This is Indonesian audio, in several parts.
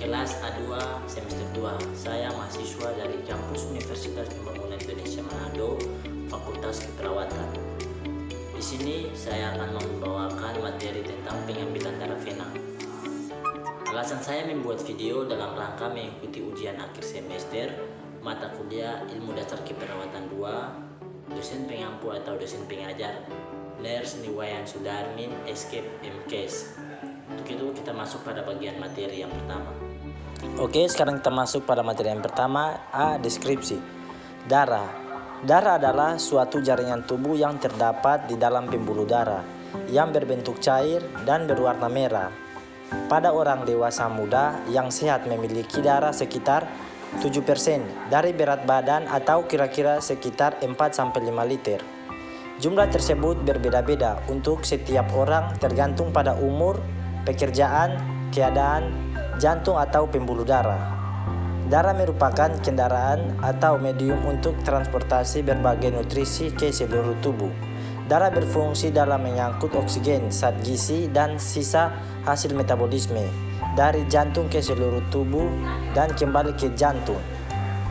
kelas A2 semester 2. Saya mahasiswa dari kampus Universitas Pembangunan Indonesia Manado, Fakultas Keperawatan. Di sini saya akan membawakan materi tentang pengambilan darah vena. Alasan saya membuat video dalam rangka mengikuti ujian akhir semester mata kuliah Ilmu Dasar Keperawatan 2, dosen pengampu atau dosen pengajar Nurse Niwayan Sudarmin, Escape MKes. Untuk itu kita masuk pada bagian materi yang pertama. Oke, sekarang kita masuk pada materi yang pertama, deskripsi. Darah. Darah adalah suatu jaringan tubuh yang terdapat di dalam pembuluh darah yang berbentuk cair dan berwarna merah. Pada orang dewasa muda yang sehat memiliki darah sekitar 7% dari berat badan atau kira-kira sekitar 4-5 liter. Jumlah tersebut berbeda-beda untuk setiap orang tergantung pada umur, pekerjaan, keadaan, jantung atau pembuluh darah. Darah merupakan kendaraan atau medium untuk transportasi berbagai nutrisi ke seluruh tubuh. Darah berfungsi dalam mengangkut oksigen, zat gizi, dan sisa hasil metabolisme dari jantung ke seluruh tubuh dan kembali ke jantung.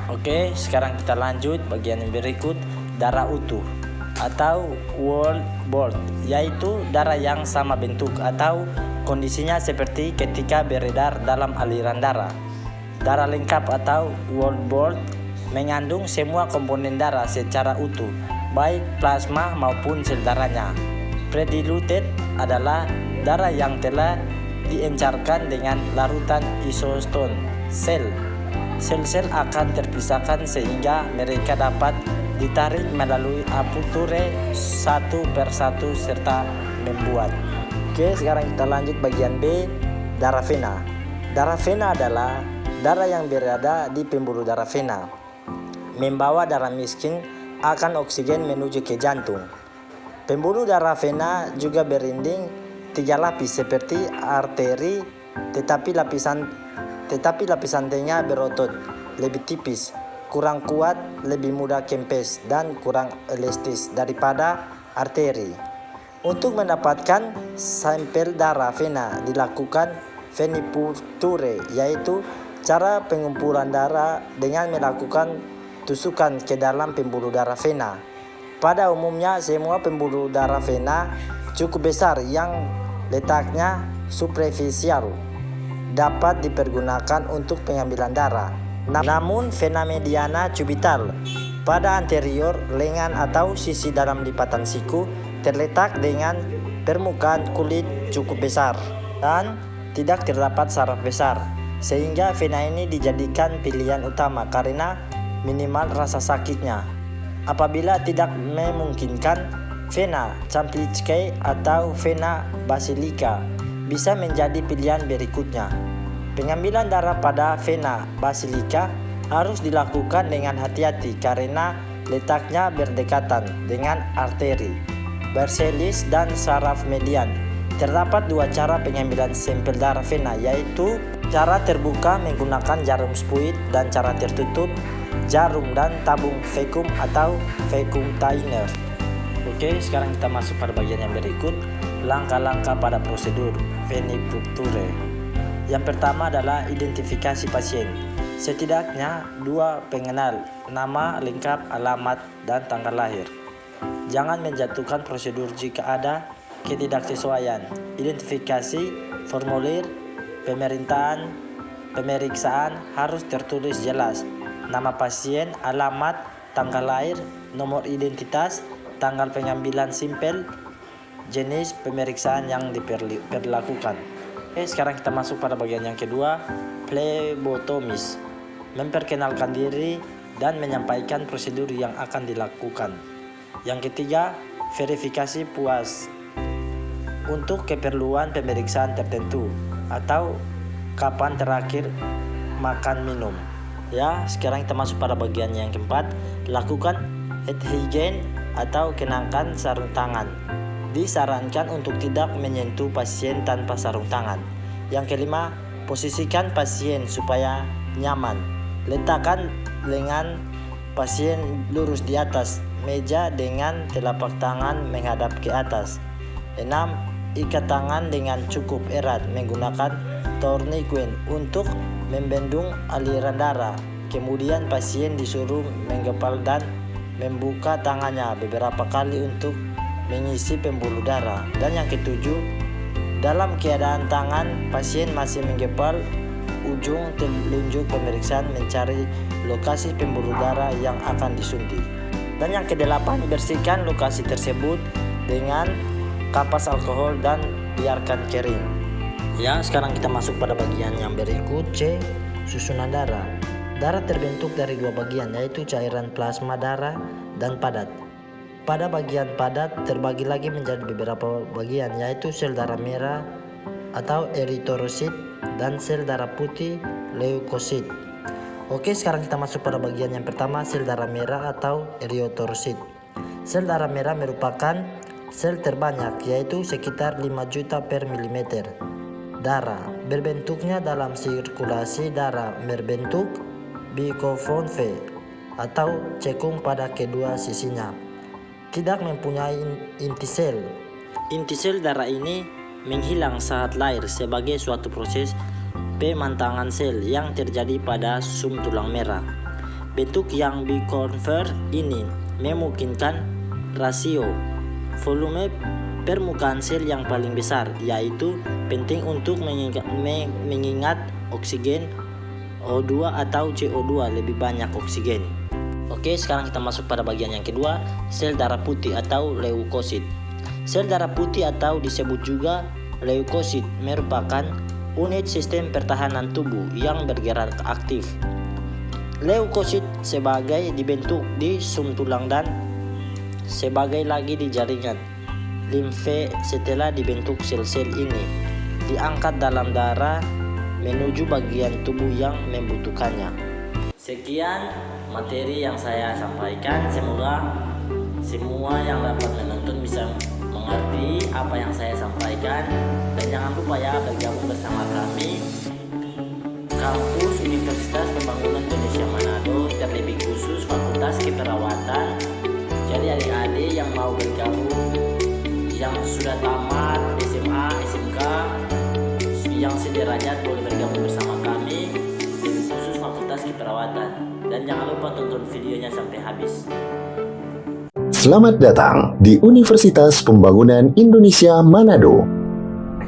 Oke, sekarang kita lanjut bagian yang berikut, darah utuh atau whole blood, yaitu darah yang sama bentuk atau kondisinya seperti ketika beredar dalam aliran darah. Darah lengkap atau whole blood mengandung semua komponen darah secara utuh, baik plasma maupun sel darahnya. Prediluted adalah darah yang telah diencerkan dengan larutan isostone. Sel-sel akan terpisahkan sehingga mereka dapat ditarik melalui aperture satu persatu serta membuat. Oke, sekarang kita lanjut bagian B, darah vena. Darah vena adalah darah yang berada di pembuluh darah vena, membawa darah miskin akan oksigen menuju ke jantung. Pembuluh darah vena juga berinding 3 lapis seperti arteri, tetapi lapisan tengah berotot, lebih tipis, kurang kuat, lebih mudah kempes, dan kurang elastis daripada arteri. Untuk mendapatkan sampel darah vena dilakukan venipuncture, yaitu cara pengumpulan darah dengan melakukan tusukan ke dalam pembuluh darah vena. Pada umumnya semua pembuluh darah vena cukup besar yang letaknya superficial dapat dipergunakan untuk pengambilan darah. Namun vena mediana cubital pada anterior lengan atau sisi dalam lipatan siku terletak dengan permukaan kulit cukup besar dan tidak terdapat saraf besar, sehingga vena ini dijadikan pilihan utama karena minimal rasa sakitnya. Apabila tidak memungkinkan, vena Camplicae atau vena basilica bisa menjadi pilihan berikutnya. Pengambilan darah pada vena basilica harus dilakukan dengan hati-hati karena letaknya berdekatan dengan arteri, versalis, dan saraf median. Terdapat 2 cara pengambilan sampel darah vena, yaitu cara terbuka menggunakan jarum spuit dan cara tertutup jarum dan tabung vakum atau vacuum thinner. Oke, sekarang kita masuk pada bagian yang berikut, langkah-langkah pada prosedur venipuncture. Yang pertama adalah identifikasi pasien. Setidaknya 2 pengenal, nama lengkap, alamat, dan tanggal lahir. Jangan menjatuhkan prosedur jika ada ketidaksesuaian. Identifikasi formulir pemeriksaan harus tertulis jelas. Nama pasien, alamat, tanggal lahir, nomor identitas, tanggal pengambilan sampel, jenis pemeriksaan yang diperlakukan. Sekarang kita masuk pada bagian yang kedua, phlebotomis, memperkenalkan diri dan menyampaikan prosedur yang akan dilakukan. Yang ketiga, verifikasi puas untuk keperluan pemeriksaan tertentu atau kapan terakhir makan minum. Sekarang kita masuk pada bagian yang keempat, lakukan hand hygiene atau kenakan sarung tangan. Disarankan untuk tidak menyentuh pasien tanpa sarung tangan. Yang kelima, posisikan pasien supaya nyaman. Letakkan lengan pasien lurus di atas meja dengan telapak tangan menghadap ke atas. 6. Ikat tangan dengan cukup erat menggunakan tourniquet untuk membendung aliran darah. Kemudian pasien disuruh menggepal dan membuka tangannya beberapa kali untuk mengisi pembuluh darah. Dan yang ketujuh, dalam keadaan tangan pasien masih menggepal, ujung telunjuk pemeriksaan mencari lokasi pembuluh darah yang akan disuntik. Dan yang kedelapan, bersihkan lokasi tersebut dengan kapas alkohol dan biarkan kering. Ya, sekarang kita masuk pada bagian yang berikut, C. Susunan darah. Darah terbentuk dari dua bagian, yaitu cairan plasma darah dan padat. Pada bagian padat terbagi lagi menjadi beberapa bagian, yaitu sel darah merah atau eritrosit dan sel darah putih leukosit. Oke, sekarang kita masuk pada bagian yang pertama, sel darah merah atau eritrosit. Sel darah merah merupakan sel terbanyak, yaitu sekitar 5 juta per milimeter darah. Berbentuknya dalam sirkulasi darah berbentuk biconve atau cekung pada kedua sisinya. Tidak mempunyai inti sel. Inti sel darah ini menghilang saat lahir sebagai suatu proses pemantangan sel yang terjadi pada sum tulang merah. Bentuk yang biconve ini memungkinkan rasio volume permukaan sel yang paling besar, yaitu penting untuk mengingat oksigen O2 atau CO2 lebih banyak oksigen. Oke, sekarang kita masuk pada bagian yang kedua, sel darah putih atau leukosit. Sel darah putih atau disebut juga leukosit merupakan unit sistem pertahanan tubuh yang bergerak aktif. Leukosit sebagai dibentuk di sum tulang dan sebagai lagi di jaringan limfe. Setelah dibentuk, sel-sel ini diangkat dalam darah menuju bagian tubuh yang membutuhkannya. Sekian materi yang saya sampaikan, semoga semua yang dapat menonton bisa mengerti apa yang saya sampaikan. Dan jangan lupa ya, bergabung bersama kami Kampus Universitas Pembangunan Indonesia Manado, terlebih khusus Fakultas Keperawatan. Jadi adik-adik yang mau bergabung, yang sudah tamat SMA, SMK, yang sederajat boleh bergabung bersama kami, terlebih khusus Fakultas Keperawatan. Dan jangan lupa tonton videonya sampai habis. Selamat datang di Universitas Pembangunan Indonesia Manado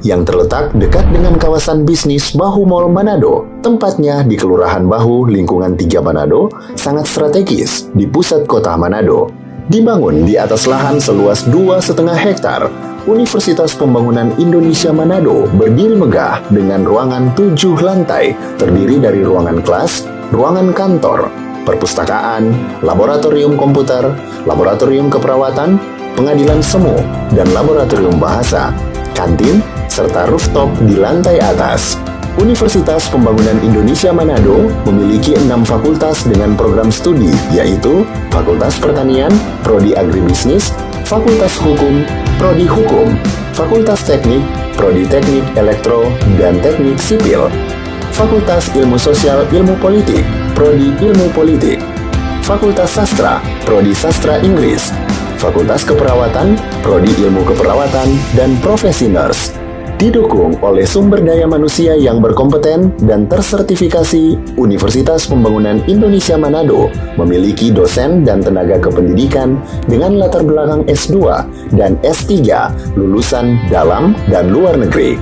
yang terletak dekat dengan kawasan bisnis Bahu Mall Manado. Tempatnya di Kelurahan Bahu, lingkungan 3 Manado, sangat strategis di pusat kota Manado. Dibangun di atas lahan seluas 2,5 hektar, Universitas Pembangunan Indonesia Manado berdiri megah dengan ruangan 7 lantai, terdiri dari ruangan kelas, ruangan kantor, perpustakaan, laboratorium komputer, laboratorium keperawatan, pengadilan semu, dan laboratorium bahasa, kantin, serta rooftop di lantai atas. Universitas Pembangunan Indonesia Manado memiliki 6 fakultas dengan program studi, yaitu Fakultas Pertanian, Prodi Agribisnis, Fakultas Hukum, Prodi Hukum, Fakultas Teknik, Prodi Teknik Elektro dan Teknik Sipil, Fakultas Ilmu Sosial Ilmu Politik, Prodi Ilmu Politik, Fakultas Sastra, Prodi Sastra Inggris, Fakultas Keperawatan, Prodi Ilmu Keperawatan, dan Profesi Nurse. Didukung oleh sumber daya manusia yang berkompeten dan tersertifikasi, Universitas Pembangunan Indonesia Manado memiliki dosen dan tenaga kependidikan dengan latar belakang S2 dan S3 lulusan dalam dan luar negeri.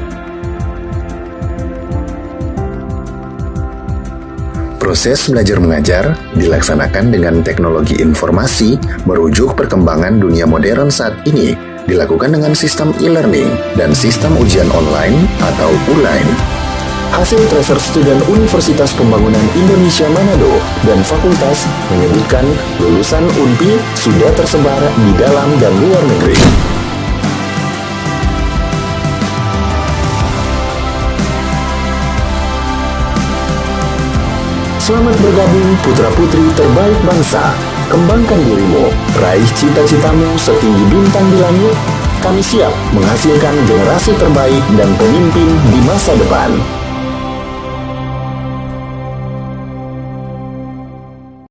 Proses belajar mengajar dilaksanakan dengan teknologi informasi merujuk perkembangan dunia modern saat ini, dilakukan dengan sistem e-learning dan sistem ujian online atau ULAIN. Hasil tracer student Universitas Pembangunan Indonesia Manado dan fakultas menyebutkan lulusan UNPI sudah tersebar di dalam dan luar negeri. Selamat bergabung putra-putri terbaik bangsa. Kembangkan dirimu, raih cita-citamu setinggi bintang di langit. Kami siap menghasilkan generasi terbaik dan pemimpin di masa depan.